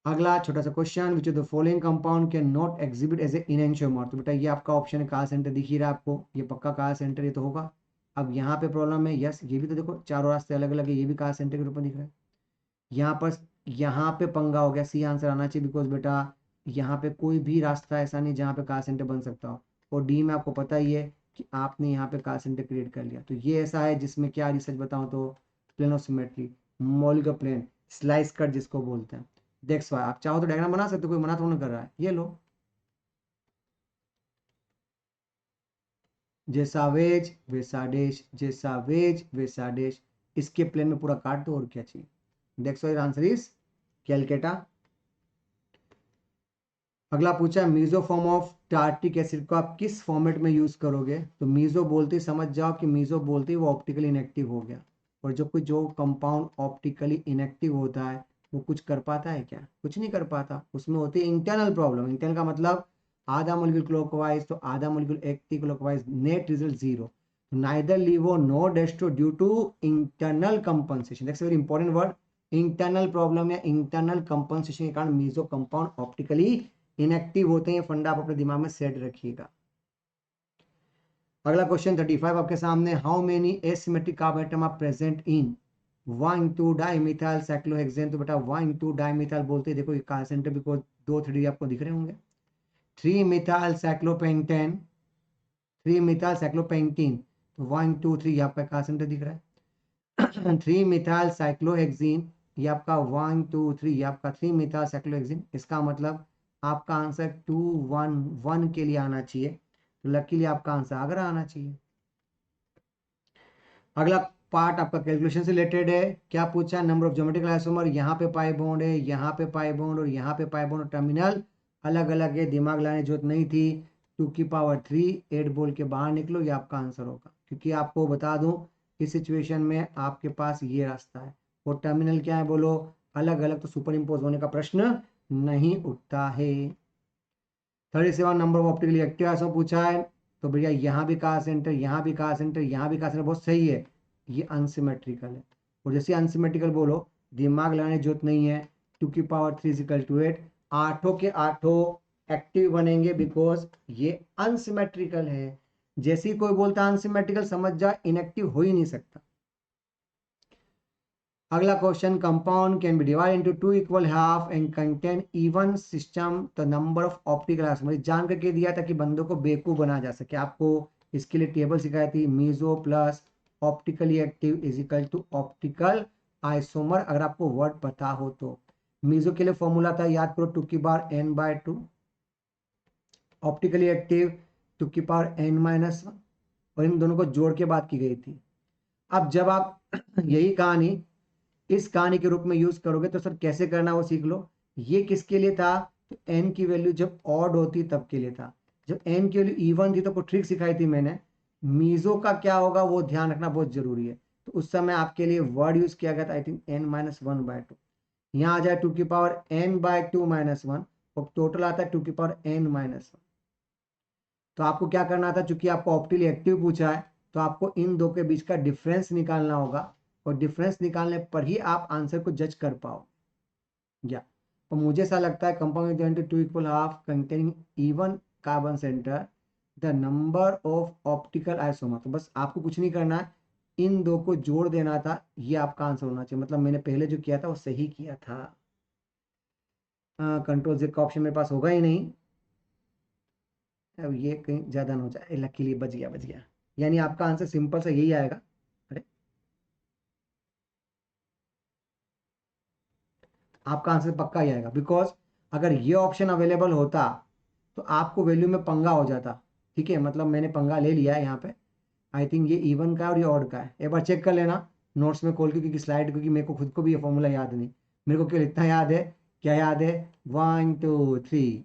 अगला छोटा सा question, which of the following compound can not exhibit as a enantiomer. तो बेटा ये आपका ऑप्शन है, काल सेंटर दिख ही रहा है आपको, ये पक्का काल सेंटर ये तो होगा। अब यहाँ पे प्रॉब्लम है, यस ये भी तो देखो चारों रास्ते अलग अलग है, ये भी काल सेंटर के रूप में दिख रहा है। यहाँ पे पंगा हो गया, सी आंसर आना चाहिए, बिकॉज बेटा यहाँ पे कोई भी रास्ता ऐसा नहीं जहाँ पे काल सेंटर बन सकता हो। और डी में आपको पता ही है कि आपने यहाँ पे काल सेंटर क्रिएट कर लिया, तो ये ऐसा है जिसमें क्या रिसर्च बताऊँ तो प्लेन ऑफ सिमेट्री, मौलिक प्लेन, स्लाइस कट जिसको बोलते हैं। देख वाई आप चाहो तो डायग्राम बना सकते हो, कोई मना थोड़ा ना कर रहा है। ये लो, जैसा वेज वैसा डेश, जैसा वेज वैसा डेश, इसके प्लेन में पूरा काट दो और क्या चाहिए। देख वाई आंसर इज कैलकेटा। अगला पूछा है meso form of tartaric acid को आप किस फॉर्मेट में यूज करोगे। तो मीजो बोलते ही समझ जाओ कि मीजो बोलते ही वो ऑप्टिकली इनएक्टिव हो गया। और जो कंपाउंड ऑप्टिकली इनएक्टिव होता है वो कुछ कर पाता है क्या, कुछ नहीं कर पाता। उसमें होती है इंटरनल प्रॉब्लम। इंटरनल का मतलब आधा मोलिक्यूल क्लॉकवाइज तो आधा molecule anti clockwise, net result zero. Neither laevo no dextro due to internal compensation. That's very important word. Internal problem या इंटरनल कंपनसेशन के कारण मीजो कंपाउंड ऑप्टिकली इनएक्टिव होते हैं। फंडा आप अपने दिमाग में सेट रखिएगा। अगला क्वेश्चन 35 आपके सामने, how many asymmetric carbon atom are present in 1,2 dimethyl cyclohexane. तो बेटा 1,2 डाइमिथाइल बोलते देखो ये कहाँ सेंटर, बिकॉज 2 3 आपको दिख रहे होंगे। 3 मिथाइल साइक्लोपेंटेन, 3 मिथाइल साइक्लोपेंटीन, तो 1 2 3 आपका कहाँ सेंटर दिख रहा है। 3 मिथाइल साइक्लोहेक्सीन, ये आपका 1 2 3, ये आपका 3 मिथाइल साइक्लोहेक्सीन। इसका मतलब आपका आंसर 2 1 1 के लिए आना चाहिए। तो लकीली आपका आंसर आगरा आना चाहिए। अगला पार्ट आपका कैलकुलेशन से रिलेटेड है। क्या पूछा, नंबर ऑफ ज्योमेट्रिकल आइसोमर, यहाँ पे पाई बॉन्ड है, यहाँ पे पाई बॉन्ड और यहाँ पे पाई बॉन्ड, टर्मिनल अलग अलग है, दिमाग लाने की जरूरत नहीं थी। 2 की पावर 3 8 बोल के बाहर निकलो, ये आपका आंसर होगा। क्योंकि आपको बता दूं इस सिचुएशन में आपके पास ये रास्ता है और टर्मिनल क्या है बोलो, अलग अलग, तो सुपर इम्पोज होने का प्रश्न नहीं उठता है। 37 number of optically active isomer पूछा है। तो भैया यहाँ भी कहा सेंटर, यहाँ भी कहा सेंटर, यहाँ भी कहा सेंटर, बहुत सही है। ये अनसिमेट्रिकल है और जैसे अनसिमेट्रिकल बोलो दिमाग लगाने की जरूरत नहीं है। 2 की पावर 3 = 8, आठों के आठों एक्टिव बनेंगे बिकॉज ये अनसिमेट्रिकल है। जैसे ही कोई बोलता है अनसिमेट्रिकल, समझ जा इनएक्टिव हो ही नहीं सकता। अगला question, compound can be divide into 2 = ½ and contain even system the number of optical isomer. जान करके दिया था कि बंदों को बेवकूफ बना जा सके। आपको इसके लिए टेबल सिखाई थी, meso plus optically active is equal to optical isomer, अगर आपको वर्ड पता हो तो। मीजो के लिए फॉर्मूला था, याद करो, 2n/2, ऑप्टिकली एक्टिव 2n-1, और इन दोनों को जोड़ के बात की गई थी। अब जब आप यही कहानी इस कहानी के रूप में यूज करोगे तो सर कैसे करना वो सीख लो। ये किसके लिए था, तो एन की वैल्यू जब ऑड होती तब के लिए था। जब एन की वैल्यू इवन थी तो कोई ट्रिक सिखाई थी मैंने। मीजो का क्या होगा वो ध्यान रखना बहुत जरूरी है। तो उस समय आपके लिए वर्ड यूज किया गया था, आई थिंक n-1/2। यहाँ आ जाए 2n/2-1 और टोटल आता है 2n-1। तो आपको क्या करना था, चूंकि आपको ऑप्टिकली एक्टिव पूछा है तो आपको इन दो के बीच का डिफरेंस निकालना होगा और डिफरेंस निकालने पर ही आप आंसर को जज कर पाओ। या तो मुझे ऐसा लगता है compound 2 = ½ containing even carbon centre the number of optical isomer. तो बस आपको कुछ नहीं करना है, इन दो को जोड़ देना था, ये आपका आंसर होना चाहिए। मतलब मैंने पहले जो किया था वो सही किया था। कंट्रोल Z का ऑप्शन मेरे पास होगा ही नहीं। अब ये कहीं ज्यादा ना हो जाए, लकीली बच गया बच गया। यानी आपका आंसर सिंपल सा यही आएगा। अरे आपका आंसर पक्का ही आएगा, बिकॉज अगर ये ऑप्शन अवेलेबल होता तो आपको वैल्यू में पंगा हो जाता। ठीक है, मतलब मैंने पंगा ले लिया है यहाँ पे। आई थिंक ये इवन का है और ये ऑड का है, एक बार चेक कर लेना नोट्स में खोल के, क्योंकि स्लाइड, क्योंकि मेरे को खुद को भी ये फॉर्मूला याद नहीं। मेरे को केवल इतना याद है, क्या याद है, 1 2 3,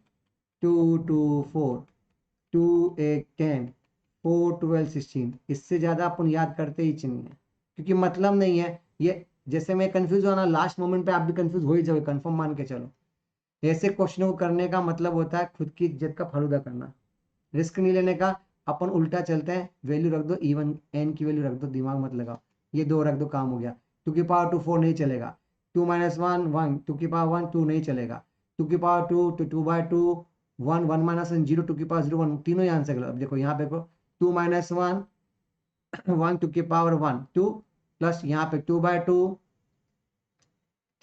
2 2 4, 2 8 10, 4 12 16, इससे ज़्यादा अपन याद करते ही नहीं है, क्योंकि मतलब नहीं है ये। जैसे मैं कंफ्यूज हुआ ना लास्ट मोमेंट पे, आप भी कंफ्यूज हो ही जाओगे, कंफर्म मान के चलो। ऐसे क्वेश्चनों को करने का मतलब होता है खुद की इज्जत का फालूदा करना, रिस्क नहीं लेने का। अपन उल्टा चलते हैं, वैल्यू रख दो इवन, एन की वैल्यू रख दो, दिमाग मत लगाओ, ये दो रख दो, काम हो गया। 2 की पावर 2 4 नहीं चलेगा, 2 - 1 1, 2 की पावर 1 2 नहीं चलेगा, 2 की पावर 2 तो 2/2, 1 1 - 0, 2 की पावर 0 1, तीनों ही आंसर गलत। अब देखो यहाँ पे, 2 - 1 1, 2 की पावर 1 2, प्लस यहाँ पे 2/2,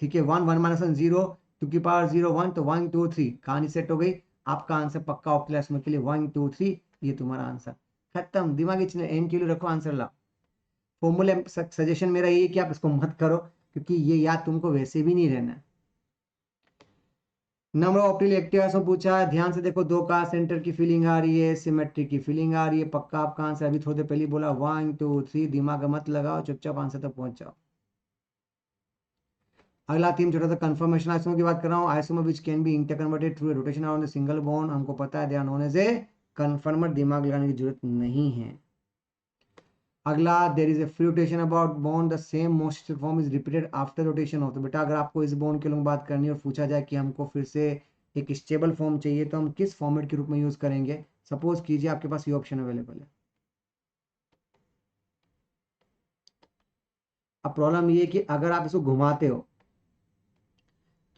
ठीक है, 1 1 - 0, 2 की पावर 0 1, तो 1 2 3, कहानी सेट हो गई। आपका आंसर पक्का ऑप्टिलस में के लिए 1 2 3, ये तुम्हारा आंसर खत्म। दिमाग इतने एन के लिए रखो, आंसर लाओ। फॉर्मूले सजेशन मेरा ये है कि आप इसको मत करो, क्योंकि ये याद तुमको वैसे भी नहीं रहना है। नंबर ऑफ ऑप्टिकल एक्टिव से पूछा है, ध्यान से देखो, दो का सेंटर की फीलिंग आ रही है, सिमेट्री की फीलिंग आ रही है, पक्का आपका आंसर। अभी थोड़ी देर पहले बोला 1 2 3, दिमाग मत लगाओ, चुपचाप आंसर तक पहुंच जाओ। अगला थीम छोटा सा कंफर्मेशन आइसोमर की बात कर रहा हूँ। Isomer which can be interconverted through rotation around the single bond, हमको पता है, they are known as a conformer, दिमाग लगाने की जरूरत नहीं है। अगला, there is a free rotation about bond, the same motion form is repeated after rotation of. तो बेटा अगर आपको इस बॉन्ड के लोग बात करनी है और पूछा जाए कि हमको फिर से एक स्टेबल फॉर्म चाहिए, तो हम किस फॉर्मेट के रूप में यूज करेंगे। सपोज कीजिए आपके पास ये ऑप्शन अवेलेबल है। अब प्रॉब्लम ये है कि अगर आप इसको घुमाते हो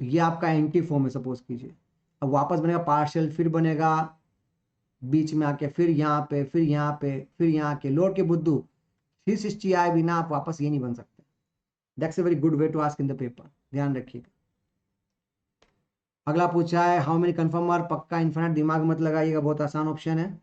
तो ये आपका एंटी फॉर्म है, सपोज कीजिए। अब वापस बनेगा पार्शियल, फिर बनेगा बीच में आके, फिर यहाँ पे, फिर यहाँ पे, फिर यहाँ के लोड के बुद्धू 360 आए बिना आप वापस ये नहीं बन सकते। That's a very good way to ask in the paper, ध्यान रखिएगा। अगला पूछा है हाउ मेनी कन्फर्मर, पक्का इन्फिनिट, दिमाग मत लगाइएगा, बहुत आसान ऑप्शन है।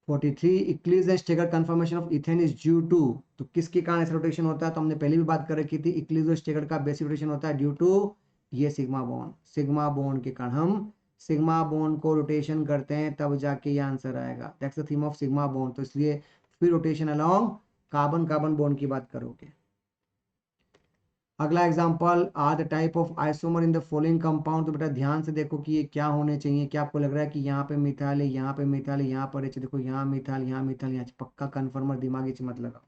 43, eclipsed and staggered conformation of ethane is due to. तो किसके कारण ऐसा रोटेशन होता है, तो हमने पहले भी बात कर रखी थी, इक्लिज और स्टेगर का बेसिक रोटेशन होता है ड्यू टू ये सिग्मा बॉन्ड। सिग्मा बॉन्ड के कारण हम सिग्मा बॉन्ड को रोटेशन करते हैं, तब जाके ये आंसर आएगा। That's the theme of sigma bond. तो इसलिए फिर rotation along carbon carbon bond की बात करोगे। अगला example, are the type of isomer in the following compound. तो बेटा ध्यान से देखो कि ये क्या होने चाहिए। क्या आपको लग रहा है कि यहाँ पे मिथाइल है, यहाँ पे मिथाइल है, यहाँ पर देखो, यहाँ मिथाइल, यहाँ मिथाइल, यहाँ पक्का कन्फर्मर, दिमागी मत लगाओ।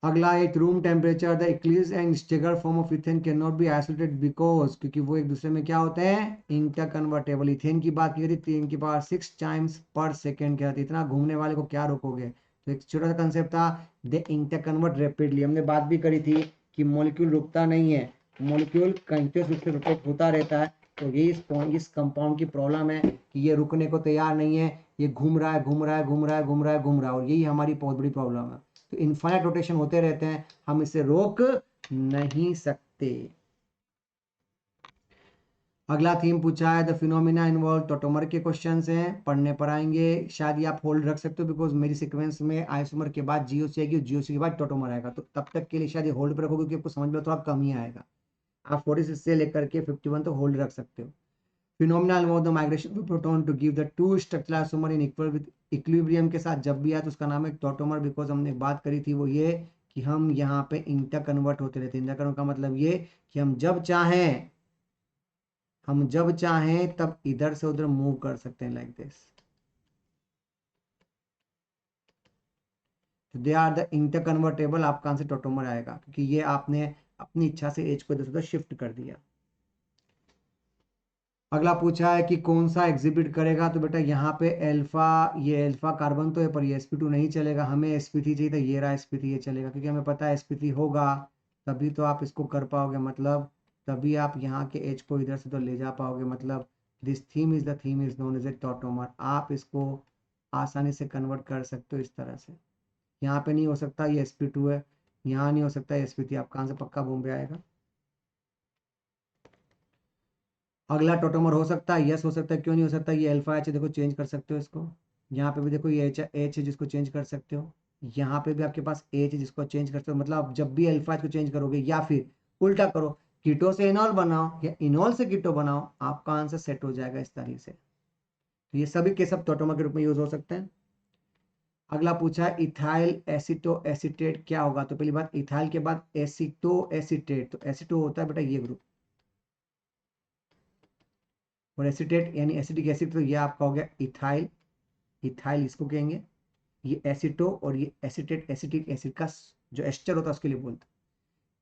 अगला, at room temperature the eclipsed and staggered form of ethane can not be isolated because, क्योंकि वो एक दूसरे में क्या होते हैं, इंटर कन्वर्टेबल। इथेन की बात की थी 3 की पावर 6 टाइम्स पर सेकेंड, क्या था, इतना घूमने वाले को क्या रोकोगे। तो एक छोटा सा कंसेप्ट था, दे इंटर कन्वर्ट रेपिडली। हमने बात भी करी थी कि मॉलिक्यूल रुकता नहीं है, मॉलिक्यूल कंटिन्यूस रूप से रोटेट होता रहता है। तो ये इस कंपाउंड की प्रॉब्लम है कि ये रुकने को तैयार नहीं है, ये घूम रहा है, घूम रहा है, घूम रहा है, घूम रहा है, घूम रहा है, और यही हमारी बहुत बड़ी प्रॉब्लम है। तो इनफाइनाइट रोटेशन होते रहते हैं, हम इसे रोक नहीं सकते। अगला थीम पूछा है द फिनोमिना इन्वॉल्व टोटोमर के क्वेश्चंस हैं, पढ़ने पर आएंगे। शायद ये आप होल्ड रख सकते हो, बिकॉज मेरी सीक्वेंस में आइसोमर के बाद जीओसी आएगी, जीओसी के बाद टोटोमर आएगा, तो तब तक के लिए शायद ये होल्ड पर रखोगे, क्योंकि आपको समझ में थोड़ा कम ही आएगा। आप 46 से लेकर के 51 तो होल्ड रख सकते हो। Phenomena involve the migration of proton to give the two structural isomer in equal with equilibrium के साथ जब भी आए तो उसका नाम है टोटोमर, बिकॉज हमने बात करी थी वो ये कि हम यहाँ पे इंटर कन्वर्ट होते रहते हैं। इंटर कन्वर्ट का मतलब ये कि हम जब चाहें तब इधर से उधर मूव कर सकते हैं, like this. They are the inter convertible, आपका आंसर टोटोमर आएगा, क्योंकि ये आपने अपनी इच्छा से एज को इधर से उधर शिफ्ट कर दिया। अगला पूछा है कि कौन सा एग्जिबिट करेगा, तो बेटा यहाँ पे अल्फा, ये अल्फा कार्बन तो है, पर ये sp2 नहीं चलेगा, हमें sp3 चाहिए था, ये रहा sp3, ये चलेगा, क्योंकि हमें पता है sp3 होगा तभी तो आप इसको कर पाओगे, मतलब तभी आप यहाँ के एच को इधर से तो ले जा पाओगे, मतलब this theme is known as a tautomer. आप इसको आसानी से कन्वर्ट कर सकते हो इस तरह से। यहाँ पे नहीं हो सकता, ये sp2 है, यहाँ नहीं हो सकता sp3, आप कहाँ से पक्का बॉम्बे आएगा। अगला टोटोमर हो सकता है, यस हो सकता है, क्यों नहीं हो सकता, ये अल्फा एच देखो, चेंज कर सकते हो इसको। यहाँ पे भी देखो ये एच है जिसको चेंज कर सकते हो। यहाँ पे भी आपके पास एच है जिसको चेंज कर सकते हो, मतलब आप जब भी अल्फा को चेंज करोगे या फिर उल्टा करो, कीटो से इनॉल बनाओ या इनॉल से कीटो बनाओ, आपका आंसर सेट हो जाएगा इस तरीके से। तो ये सभी के सब टोटोमर के रूप में यूज हो सकते हैं। अगला पूछा है इथाइल एसिटो एसिटेट क्या होगा। तो पहली बात, इथाइल के बाद एसिटो एसिटेट, तो एसिटो होता है बेटा ये ग्रुप, और एसिटेट यानी एसिटिक एसिड, तो ये आपका हो गया इथाइल, इथाइल इसको कहेंगे। ये एसिटो और ये एसिटेट एसिटिक एसिड का जो एस्टर होता है उसके लिए बोलते हैं।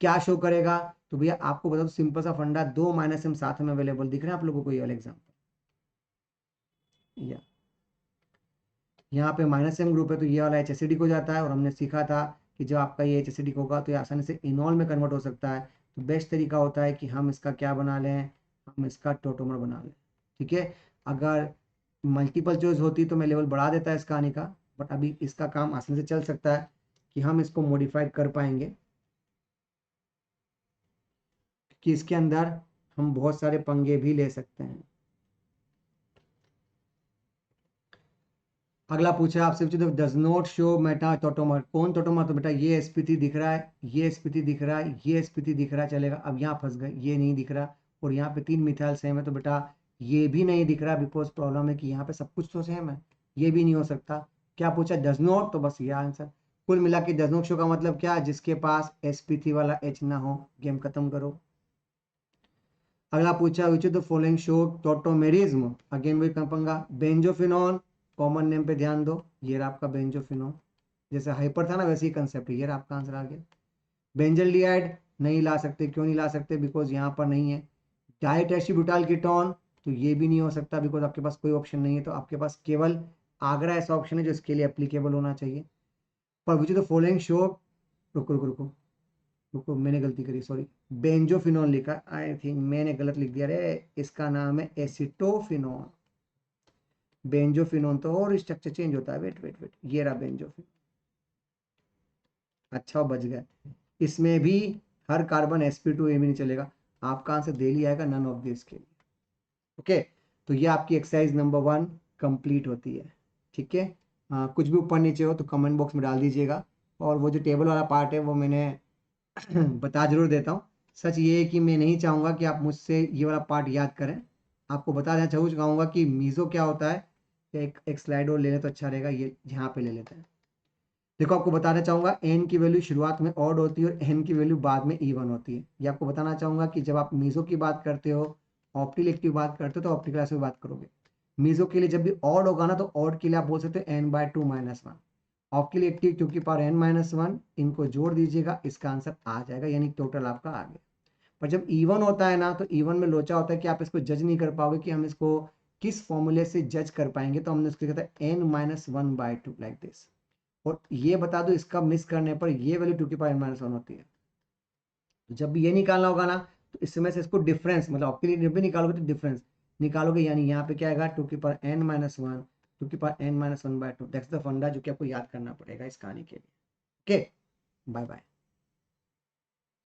क्या शो करेगा, तो भैया आपको बता दो सिंपल सा फंडा, 2 - m साथ में अवेलेबल दिख रहे हैं आप लोगों को, ये वाला एग्जाम्पल या यहाँ पे -m ग्रुप है तो ये वाला H एसिडिक हो जाता है, और हमने सीखा था कि जब आपका ये H एसिडिक होगा तो ये आसानी से इनॉल में कन्वर्ट हो सकता है। तो बेस्ट तरीका होता है कि हम इसका क्या बना लें, हम इसका टोटोमर बना लें। ठीक है, अगर मल्टीपल चॉइस होती तो मैं लेवल बढ़ा देता है इस कहानी का, बट अभी इसका काम आसानी से चल सकता है कि हम इसको मॉडिफाइड कर पाएंगे कि इसके अंदर हम बहुत सारे पंगे भी ले सकते हैं। अगला पूछा आपसे, does not show Meta tautomer, कौन टोटोमर, तो बेटा ये sp3 दिख रहा है, ये sp3 दिख रहा है, ये sp3 दिख रहा है, चलेगा। अब यहाँ फंस गए, ये नहीं दिख रहा, और यहाँ पे 3 मिथाइल सेम है, तो बेटा ये भी नहीं दिख रहा, बिकॉज प्रॉब्लम है कि यहाँ पे सब कुछ तो सेम है, ये भी नहीं हो सकता। क्या पूछा, डज नॉट, तो बस ये आंसर। कुल मिला के डज नॉट शो का मतलब क्या, जिसके पास sp3 वाला H ना हो। गेम खत्म करो। अगला पूछा विच of the following show tautomerism, again वही पंगा, बेंजोफिनॉन, कॉमन नेम पे ध्यान दो, ये रहा आपका बेंजोफिनॉन, जैसे हाइपर था ना वैसे ही कंसेप्ट, ये रहा आपका आंसर आ गया। बेंजल्डिहाइड नहीं ला सकते, क्यों नहीं ला सकते, बिकॉज यहाँ पर नहीं है। डाइटेट्रीब्यूटाइल कीटोन, तो ये भी नहीं हो सकता बिकॉज आपके पास कोई ऑप्शन नहीं है, तो आपके पास केवल आगरा ऐसा ऑप्शन है जो इसके लिए एप्लीकेबल होना चाहिए। पर विच ऑफ द फॉलोइंग शो, रुको रुको रुको रुको, मैंने गलती करी, सॉरी, बेंजोफिनॉन लिखा, आई थिंक मैंने गलत लिख दिया रे, इसका नाम है एसिटोफिनॉन। बेंजोफिनॉन तो और स्ट्रक्चर चेंज होता है, वेट वेट वेट, ये रहा बेंजोफिनॉन। अच्छा बच गया, इसमें भी हर कार्बन sp2 ये भी नहीं चलेगा, आपका आंसर दिल्ली आएगा नन ऑफ दिस के लिए। ओके, तो ये आपकी एक्सरसाइज नंबर 1 कंप्लीट होती है। ठीक है, कुछ भी ऊपर नीचे हो तो कमेंट बॉक्स में डाल दीजिएगा, और वो जो टेबल वाला पार्ट है वो मैंने बता जरूर देता हूँ। सच ये है कि मैं नहीं चाहूँगा कि आप मुझसे ये वाला पार्ट याद करें, आपको बता देना चाहूँगा कि मीज़ो क्या होता है। एक स्लाइड और ले लें तो अच्छा रहेगा, ये यहाँ पे ले लेते हैं। देखो आपको बताना चाहूँगा, एन की वैल्यू शुरुआत में ऑड होती है और एन की वैल्यू बाद में इवन होती है। ये आपको बताना चाहूँगा कि जब आप मीज़ो की बात करते हो, ऑप्टिकल की बात करते हो, तो ऑप्टिकल क्लास में बात करोगे। मीज़ो के लिए जब भी ऑड होगा ना, तो ऑड के लिए आप बोल सकते हो n/2 - 1। ऑप्टिकल एक्टिव टू की पावर n-1, इनको जोड़ दीजिएगा, इसका आंसर आ जाएगा, यानी टोटल आपका आ गया। पर जब इवन होता है ना, तो इवन में लोचा होता है कि आप इसको जज नहीं कर पाओगे कि हम इसको किस फॉर्मूले से जज कर पाएंगे, तो हमने उसको कहता है n-1/2 लाइक दिस। और ये बता दो, इसका मिस करने पर ये वैल्यू 2 की पावर n-1 होती है। तो जब भी ये निकालना होगा ना, तो इसमें से इसको डिफरेंस, मतलब आपके लिए जब भी निकालोगे तो डिफरेंस निकालोगे, यानी यहाँ पे क्या आएगा 2 की पावर n-1, 2 की पावर n-1/2, दैट्स द फंडा जो कि आपको याद करना पड़ेगा इस कहानी के लिए। Okay, bye bye.